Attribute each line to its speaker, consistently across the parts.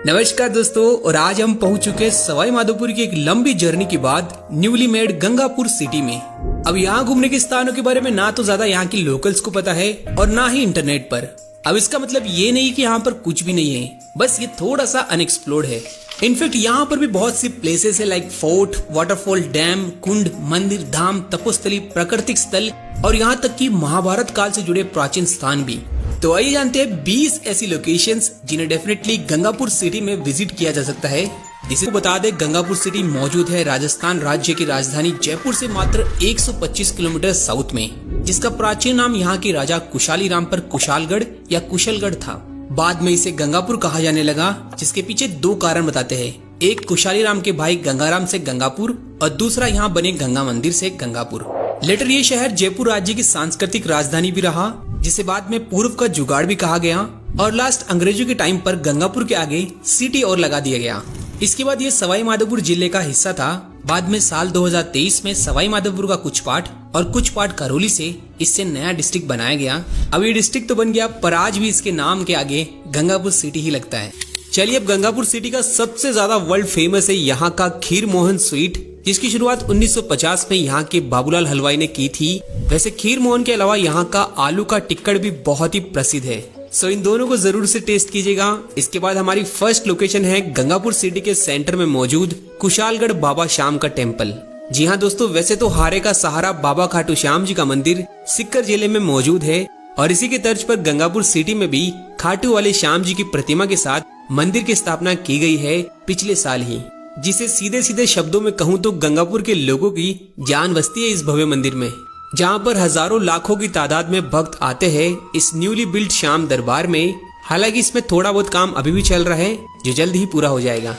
Speaker 1: नमस्कार दोस्तों, और आज हम पहुंच चुके सवाई माधोपुर की एक लंबी जर्नी के बाद न्यूली मेड गंगापुर सिटी में। अब यहाँ घूमने के स्थानों के बारे में ना तो ज्यादा यहाँ की लोकल्स को पता है और ना ही इंटरनेट पर। अब इसका मतलब ये नहीं कि यहाँ पर कुछ भी नहीं है, बस ये थोड़ा सा अनएक्सप्लोर्ड है। इनफैक्ट यहाँ पर भी बहुत सी प्लेसेस है लाइक फोर्ट, वाटरफॉल, डैम, कुंड, मंदिर, धाम, तपोस्थली, प्राकृतिक स्थल और यहाँ तक कि महाभारत काल से जुड़े प्राचीन स्थान भी। तो आइए जानते हैं 20 ऐसी लोकेशंस जिन्हें डेफिनेटली गंगापुर सिटी में विजिट किया जा सकता है। इसी को बता दें, गंगापुर सिटी मौजूद है राजस्थान राज्य की राजधानी जयपुर से मात्र 125 किलोमीटर साउथ में, जिसका प्राचीन नाम यहाँ के राजा कुशाली राम पर कुशालगढ़ या कुशलगढ़ था। बाद में इसे गंगापुर कहा जाने लगा, जिसके पीछे दो कारण बताते हैं। एक कुशाली राम के भाई गंगाराम से गंगापुर और दूसरा यहाँ बने गंगा मंदिर से गंगापुर। लेटर ये शहर जयपुर राज्य की सांस्कृतिक राजधानी भी रहा, जिसे बाद में पूर्व का जुगाड़ भी कहा गया और लास्ट अंग्रेजों के टाइम पर गंगापुर के आगे सिटी और लगा दिया गया। इसके बाद ये सवाई माधोपुर जिले का हिस्सा था। बाद में साल 2023 में सवाई माधोपुर का कुछ पार्ट और कुछ पार्ट करौली से इससे नया डिस्ट्रिक्ट बनाया गया। अब ये डिस्ट्रिक्ट तो बन गया, पर आज भी इसके नाम के आगे गंगापुर सिटी ही लगता है। चलिए, अब गंगापुर सिटी का सबसे ज्यादा वर्ल्ड फेमस है यहाँ का खीर मोहन स्वीट, जिसकी शुरुआत 1950 में यहाँ के बाबूलाल हलवाई ने की थी। वैसे खीर मोहन के अलावा यहाँ का आलू का टिक्कड़ भी बहुत ही प्रसिद्ध है, सो इन दोनों को जरूर से टेस्ट कीजिएगा। इसके बाद हमारी फर्स्ट लोकेशन है गंगापुर सिटी के सेंटर में मौजूद कुशालगढ़ बाबा श्याम का टेम्पल। जी हाँ दोस्तों, वैसे तो हारे का सहारा बाबा खाटू श्याम जी का मंदिर सिक्कर जिले में मौजूद है और इसी के तर्ज पर गंगापुर सिटी में भी खाटू वाले श्याम जी की प्रतिमा के साथ मंदिर की स्थापना की गई है पिछले साल ही, जिसे सीधे सीधे शब्दों में कहूँ तो गंगापुर के लोगों की जान बसती है इस भव्य मंदिर में, जहाँ पर हजारों लाखों की तादाद में भक्त आते हैं इस न्यूली बिल्ड श्याम दरबार में। हालांकि इसमें थोड़ा बहुत काम अभी भी चल रहा है, जो जल्द ही पूरा हो जाएगा।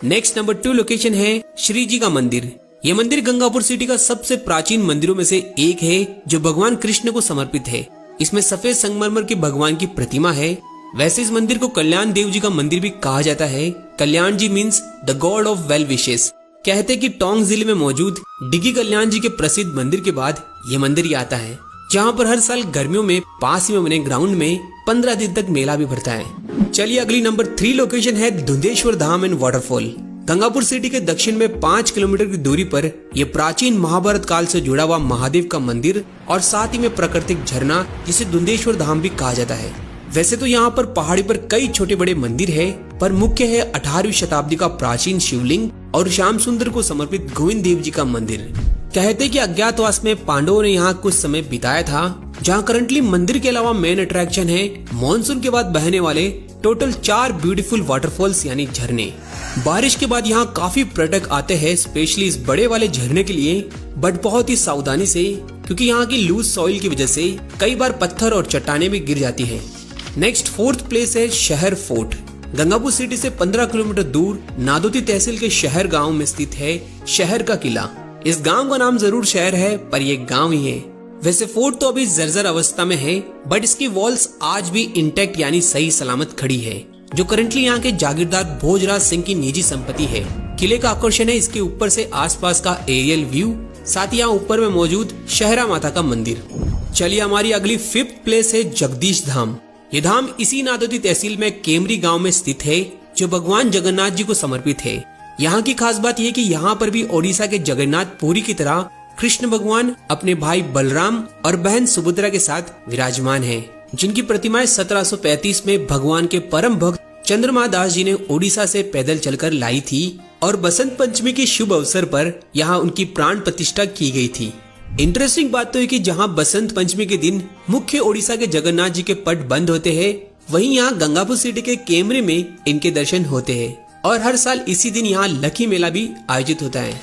Speaker 1: नेक्स्ट नंबर 2 लोकेशन है श्री जी का मंदिर। ये मंदिर गंगापुर सिटी का सबसे प्राचीन मंदिरों में से एक है, जो भगवान कृष्ण को समर्पित है। इसमें सफेद संगमरमर की भगवान की प्रतिमा है। वैसे इस मंदिर को कल्याण देव जी का मंदिर भी कहा जाता है। Kalyan ji means the god of well wishes. कहते हैं कि टोंक जिले में मौजूद डिगी कल्याण जी के प्रसिद्ध मंदिर के बाद ये मंदिर ही आता है, जहाँ पर हर साल गर्मियों में पास ही में बने ग्राउंड में 15 दिन तक मेला भी भरता है। चलिए, अगली नंबर 3 लोकेशन है धुंधेश्वर धाम एंड वाटरफॉल। गंगापुर सिटी के दक्षिण में 5 किलोमीटर की दूरी पर यह प्राचीन महाभारत काल से जुड़ा हुआ महादेव का मंदिर और साथ ही में प्राकृतिक झरना, जिसे धुंधेश्वर धाम भी कहा जाता है। वैसे तो यहाँ पर पहाड़ी पर कई छोटे बड़े मंदिर है, पर मुख्य है 18वीं शताब्दी का प्राचीन शिवलिंग और श्याम सुंदर को समर्पित गोविंद देव जी का मंदिर। कहते हैं कि अज्ञातवास में पांडवों ने यहाँ कुछ समय बिताया था। जहाँ करंटली मंदिर के अलावा मेन अट्रैक्शन है मॉनसून के बाद बहने वाले टोटल 4 ब्यूटीफुल वाटरफॉल्स यानी झरने। बारिश के बाद यहाँ काफी पर्यटक आते हैं स्पेशली इस बड़े वाले झरने के लिए, बट बहुत ही सावधानी से, क्योंकि यहाँ की लूज सॉइल की वजह से कई बार पत्थर और चट्टाने भी गिर जाती है। नेक्स्ट 4th प्लेस है शहर फोर्ट। गंगापुर सिटी से 15 किलोमीटर दूर नादोती तहसील के शहर गांव में स्थित है शहर का किला। इस गांव का नाम जरूर शहर है, पर यह गांव ही है। वैसे फोर्ट तो अभी जर्जर अवस्था में है, बट इसकी वॉल्स आज भी इंटैक्ट यानी सही सलामत खड़ी है, जो करंटली यहाँ के जागीरदार भोजराज सिंह की निजी संपत्ति है। किले का आकर्षण है इसके ऊपर से आसपास का एरियल व्यू, साथ ही यहाँ ऊपर में मौजूद शहरा माता का मंदिर। चलिए, हमारी अगली 5th प्लेस है जगदीश धाम। ये धाम इसी नादोती तहसील में केमरी गांव में स्थित है, जो भगवान जगन्नाथ जी को समर्पित है। यहाँ की खास बात यह कि यहाँ पर भी ओडिशा के जगन्नाथ पुरी की तरह कृष्ण भगवान अपने भाई बलराम और बहन सुभद्रा के साथ विराजमान हैं, जिनकी प्रतिमाएं 1735 में भगवान के परम भक्त चंद्रमा दास जी ने ओडिशा से पैदल चलकर लाई थी और बसंत पंचमी के शुभ अवसर पर यहाँ उनकी प्राण प्रतिष्ठा की गई थी। इंटरेस्टिंग बात तो है कि जहां बसंत पंचमी के दिन मुख्य ओडिशा के जगन्नाथ जी के पट बंद होते हैं, वहीं यहाँ गंगापुर सिटी के केमरी में इनके दर्शन होते हैं और हर साल इसी दिन यहाँ लकी मेला भी आयोजित होता है।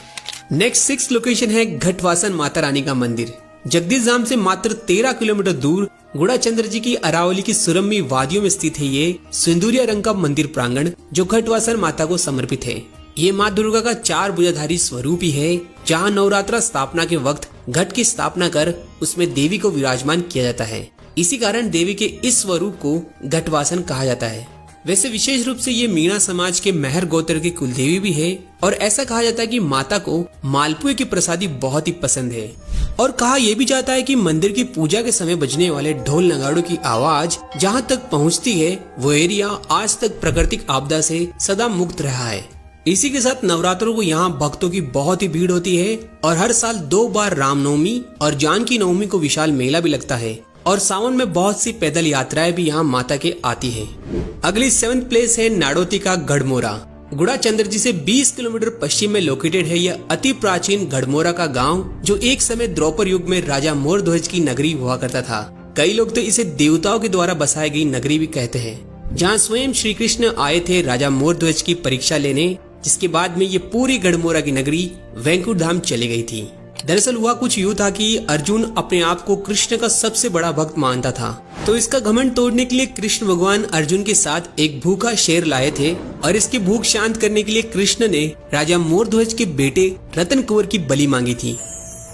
Speaker 1: नेक्स्ट 6th लोकेशन है घटवासन माता रानी का मंदिर। जगदीश धाम से मात्र 13 किलोमीटर दूर गुड़ाचंद्र जी की अरावली की सुरम्य वादियों में स्थित है ये सिंदूरिया रंग का मंदिर प्रांगण, जो घटवासन माता को समर्पित है। ये माँ दुर्गा का 4 भुजाधारी स्वरूप ही है, जहाँ नवरात्रा स्थापना के वक्त घट की स्थापना कर उसमें देवी को विराजमान किया जाता है। इसी कारण देवी के इस स्वरूप को घटवासन कहा जाता है। वैसे विशेष रूप से ये मीणा समाज के मेहर गोत्र की कुलदेवी भी है और ऐसा कहा जाता है कि माता को मालपुए की प्रसादी बहुत ही पसंद है। और कहा यह भी जाता है कि मंदिर की पूजा के समय बजने वाले ढोल नगाड़ों की आवाज जहाँ तक पहुँचती है वो एरिया आज तक प्राकृतिक आपदा से सदा मुक्त रहा है। इसी के साथ नवरात्रों को यहाँ भक्तों की बहुत ही भीड़ होती है और हर साल 2 बार रामनवमी और जानकी नवमी को विशाल मेला भी लगता है और सावन में बहुत सी पैदल यात्राएं भी यहाँ माता के आती है। अगली 7th प्लेस है नाडोती का गढ़मोरा। गुड़ाचंद्र जी से 20 किलोमीटर पश्चिम में लोकेटेड है यह अति प्राचीन गढ़मोरा का गांव, जो एक समय द्वापर युग में राजा मोरध्वज की नगरी हुआ करता था। कई लोग तो इसे देवताओं के द्वारा बसाई गई नगरी भी कहते हैं, जहाँ स्वयं श्री कृष्ण आए थे राजा मोरध्वज की परीक्षा लेने, जिसके बाद में ये पूरी गढ़मोरा की नगरी वैकुंठ धाम चली गई थी। दरअसल हुआ कुछ यूँ था कि अर्जुन अपने आप को कृष्ण का सबसे बड़ा भक्त मानता था, तो इसका घमंड तोड़ने के लिए कृष्ण भगवान अर्जुन के साथ एक भूखा शेर लाए थे और इसकी भूख शांत करने के लिए कृष्ण ने राजा मोरध्वज के बेटे रतन कुंवर की बलि मांगी थी।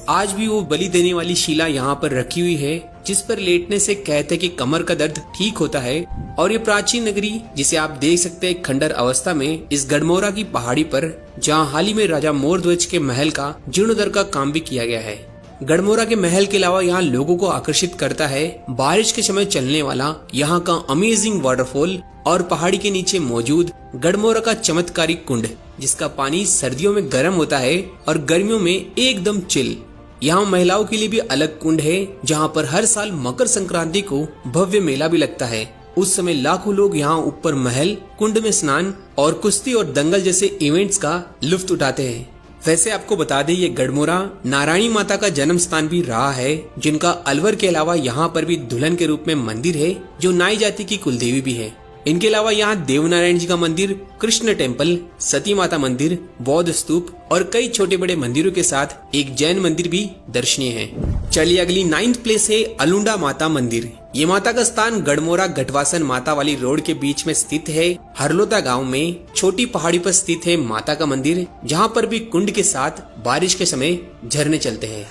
Speaker 1: आज भी वो बलि देने वाली शिला यहाँ पर रखी हुई है, जिस पर लेटने से कहते कि कमर का दर्द ठीक होता है। और ये प्राचीन नगरी, जिसे आप देख सकते हैं खंडर अवस्था में इस गढ़मोरा की पहाड़ी पर, जहाँ हाल ही में राजा मोरध्वज के महल का जीर्णोद्धार का काम भी किया गया है। गढ़मोरा के महल के अलावा यहाँ लोगों को आकर्षित करता है बारिश के समय चलने वाला यहाँ का अमेजिंग वाटरफॉल और पहाड़ी के नीचे मौजूद गढ़मोरा का चमत्कारी कुंड, जिसका पानी सर्दियों में गर्म होता है और गर्मियों में एकदम चिल। यहाँ महिलाओं के लिए भी अलग कुंड है, जहाँ पर हर साल मकर संक्रांति को भव्य मेला भी लगता है। उस समय लाखों लोग यहाँ ऊपर महल कुंड में स्नान और कुश्ती और दंगल जैसे इवेंट्स का लुत्फ उठाते हैं। वैसे आपको बता दें, ये गढ़मोरा नारायणी माता का जन्म स्थान भी रहा है, जिनका अलवर के अलावा यहाँ पर भी दुल्हन के रूप में मंदिर है, जो नाई जाति की कुलदेवी भी है। इनके अलावा यहाँ देवनारायण जी का मंदिर, कृष्ण टेम्पल, सती माता मंदिर, बौद्ध स्तूप और कई छोटे बड़े मंदिरों के साथ एक जैन मंदिर भी दर्शनीय है। चलिए अगली 9th प्लेस है अलुंडा माता मंदिर। ये माता का स्थान गढ़मोरा गठवासन माता वाली रोड के बीच में स्थित है। हरलोता गांव में छोटी पहाड़ी पर स्थित है माता का मंदिर, जहां पर भी कुंड के साथ बारिश के समय झरने चलते हैं।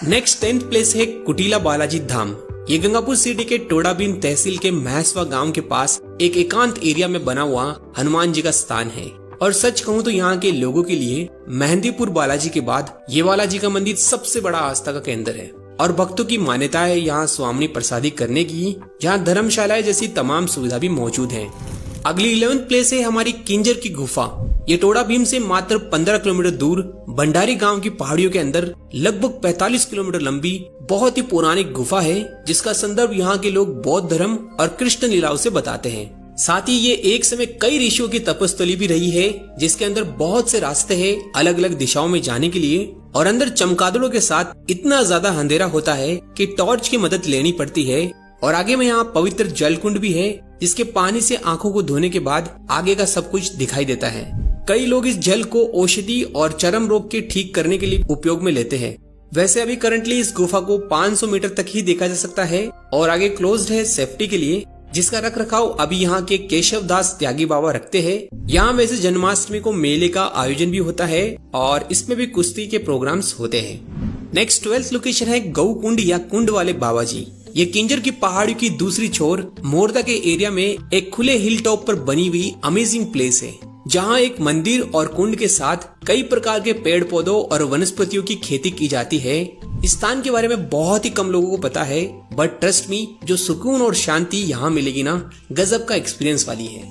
Speaker 1: नेक्स्ट 10th प्लेस है कुटीला बालाजी धाम। ये गंगापुर सिटी के टोडाबीन तहसील के महसवा गांव के पास एक एकांत एरिया में बना हुआ हनुमान जी का स्थान है। और सच कहूँ तो यहाँ के लोगों के लिए मेहंदीपुर बालाजी के बाद ये बालाजी का मंदिर सबसे बड़ा आस्था का केंद्र है। और भक्तों की मान्यता है यहाँ स्वामी प्रसादी करने की, जहाँ धर्मशालाएं जैसी तमाम सुविधा भी मौजूद है। अगली 11th प्लेस है हमारी किंजर की गुफा। ये टोडा भीम से मात्र 15 किलोमीटर दूर भंडारी गांव की पहाड़ियों के अंदर लगभग 45 किलोमीटर लंबी बहुत ही पौराणिक गुफा है, जिसका संदर्भ यहाँ के लोग बौद्ध धर्म और कृष्ण लीलाओं से बताते हैं। साथ ही ये एक समय कई ऋषियों की तपस्थली भी रही है, जिसके अंदर बहुत से रास्ते हैं अलग अलग दिशाओं में जाने के लिए। और अंदर चमगादड़ों के साथ इतना ज्यादा अंधेरा होता है कि टॉर्च की मदद लेनी पड़ती है। और आगे में यहाँ पवित्र जल कुंड भी है, जिसके पानी से आंखों को धोने के बाद आगे का सब कुछ दिखाई देता है। कई लोग इस जल को औषधि और चर्म रोग के ठीक करने के लिए उपयोग में लेते हैं। वैसे अभी करंटली इस गुफा को 500 मीटर तक ही देखा जा सकता है और आगे क्लोज्ड है सेफ्टी के लिए, जिसका रख रखाव अभी यहाँ के केशव दास त्यागी बाबा रखते हैं। यहाँ वैसे जन्माष्टमी को मेले का आयोजन भी होता है और इसमें भी कुश्ती के प्रोग्राम्स होते हैं। नेक्स्ट 12th लोकेशन है गौ कुंड या कुंड वाले बाबा जी। ये किंजर की पहाड़ी की दूसरी छोर मोरदा के एरिया में एक खुले हिल टॉप पर बनी हुई अमेजिंग प्लेस है, जहाँ एक मंदिर और कुंड के साथ कई प्रकार के पेड़ पौधों और वनस्पतियों की खेती की जाती है। इस स्थान के बारे में बहुत ही कम लोगों को पता है, बट ट्रस्ट मी, जो सुकून और शांति यहाँ मिलेगी ना, गजब का एक्सपीरियंस वाली है।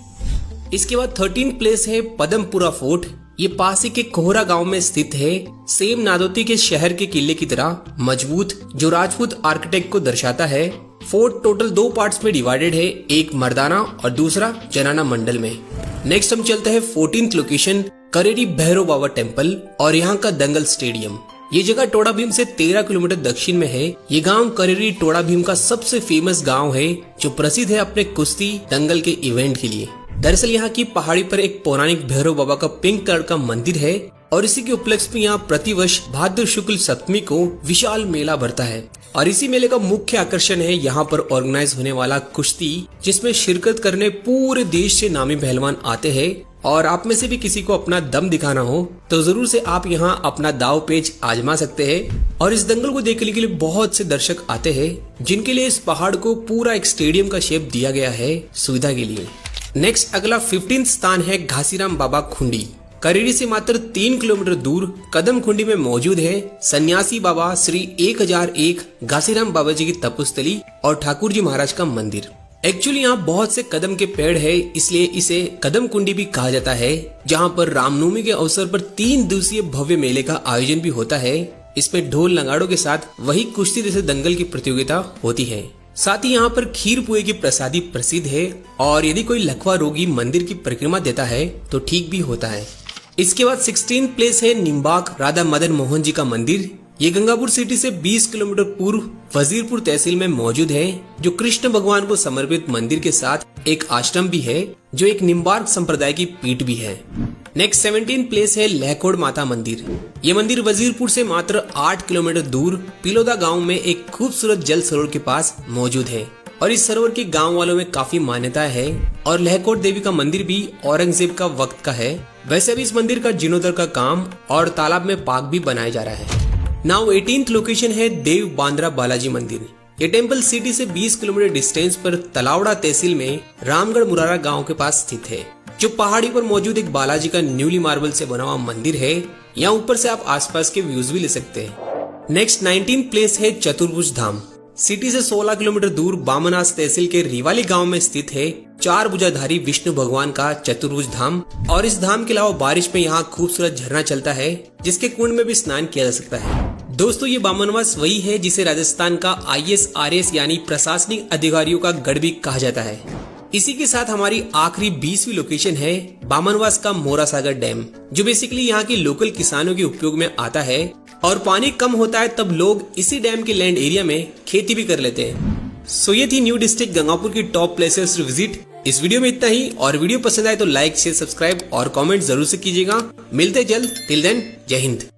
Speaker 1: इसके बाद 13th प्लेस है पदमपुरा फोर्ट। ये पासी के कोहरा गांव में स्थित है। सेम नादौती के शहर के किले की तरह मजबूत, जो राजपूत आर्किटेक्ट को दर्शाता है। फोर्ट टोटल 2 पार्ट्स में डिवाइडेड है, एक मर्दाना और दूसरा जनाना मंडल में। नेक्स्ट हम चलते हैं 14th लोकेशन करेरी भैरव बाबा टेम्पल और यहाँ का दंगल स्टेडियम। ये जगह टोडा भीम से 13 किलोमीटर दक्षिण में है। ये गांव करेरी टोडा भीम का सबसे फेमस गांव है, जो प्रसिद्ध है अपने कुश्ती दंगल के इवेंट के लिए। दरअसल यहाँ की पहाड़ी पर एक पौराणिक भैरव बाबा का पिंक कलर का मंदिर है और इसी के उपलक्ष्य में यहाँ प्रतिवर्ष भाद्र शुक्ल सप्तमी को विशाल मेला भरता है। और इसी मेले का मुख्य आकर्षण है यहाँ पर ऑर्गेनाइज होने वाला कुश्ती, जिसमें शिरकत करने पूरे देश से नामी पहलवान आते हैं। और आप में से भी किसी को अपना दम दिखाना हो तो जरूर से आप यहाँ अपना दाव पेच आजमा सकते हैं। और इस दंगल को देखने के लिए बहुत से दर्शक आते हैं, जिनके लिए इस पहाड़ को पूरा एक स्टेडियम का शेप दिया गया है सुविधा के लिए। नेक्स्ट अगला 15th स्थान है घासीराम बाबा खुंडी। करेरी से मात्र 3 किलोमीटर दूर कदमकुंडी में मौजूद है सन्यासी बाबा श्री 1001 घासीराम बाबा जी की तपोस्थली और ठाकुर जी महाराज का मंदिर। एक्चुअली यहाँ बहुत से कदम के पेड़ है, इसलिए इसे कदमकुंडी भी कहा जाता है, जहाँ पर रामनवमी के अवसर पर 3 दिवसीय भव्य मेले का आयोजन भी होता है। इसमें ढोल नगाड़ों के साथ वही कुश्ती जैसे दंगल की प्रतियोगिता होती है। साथ ही यहाँ पर खीर पुए की प्रसादी प्रसिद्ध है और यदि कोई लकवा रोगी मंदिर की परिक्रमा देता है तो ठीक भी होता है। इसके बाद 16 प्लेस है निम्बाक राधा मदन मोहन जी का मंदिर। ये गंगापुर सिटी से 20 किलोमीटर पूर्व वजीरपुर तहसील में मौजूद है, जो कृष्ण भगवान को समर्पित मंदिर के साथ एक आश्रम भी है, जो एक निम्बार्क संप्रदाय की पीठ भी है। नेक्स्ट 17 प्लेस है लहकोड़ माता मंदिर। ये मंदिर वजीरपुर से मात्र 8 किलोमीटर दूर पिलोदा गांव में एक खूबसूरत जल सरोवर के पास मौजूद है और इस सरोवर की गांव वालों में काफी मान्यता है और लहकोड़ देवी का मंदिर भी औरंगजेब का वक्त का है। वैसे भी इस मंदिर का जीर्णोद्धार का काम और तालाब में पार्क भी बनाया जा रहा है। नाउ 18th लोकेशन है देव बांद्रा बालाजी मंदिर। ये टेम्पल सिटी से 20 किलोमीटर डिस्टेंस पर तलावड़ा तहसील में रामगढ़ मुरारा गांव के पास स्थित है, जो पहाड़ी पर मौजूद एक बालाजी का न्यूली मार्बल से बना हुआ मंदिर है। यहाँ ऊपर से आप आसपास के व्यूज भी ले सकते हैं। नेक्स्ट 19 प्लेस है चतुर्भुज धाम। सिटी से 16 किलोमीटर दूर बामनास तहसील के रिवाली गांव में स्थित है 4 भुजाधारी विष्णु भगवान का चतुर्भुज धाम। और इस धाम के अलावा बारिश में यहाँ खूबसूरत झरना चलता है, जिसके कुंड में भी स्नान किया जा सकता है। दोस्तों, ये बामनवास वही है जिसे राजस्थान का ISRS यानी प्रशासनिक अधिकारियों का गढ़ भी कहा जाता है। इसी के साथ हमारी आखिरी 20वीं लोकेशन है बामनवास का मोरा सागर डैम, जो बेसिकली यहाँ के लोकल किसानों के उपयोग में आता है और पानी कम होता है तब लोग इसी डैम के लैंड एरिया में खेती भी कर लेते हैं। सो ये थी न्यू डिस्ट्रिक्ट गंगापुर की टॉप प्लेसेस टू विजिट। इस वीडियो में इतना ही, और वीडियो पसंद आए तो लाइक शेयर सब्सक्राइब और कमेंट जरूर से कीजिएगा। मिलते जल्द, टिल देन जय हिंद।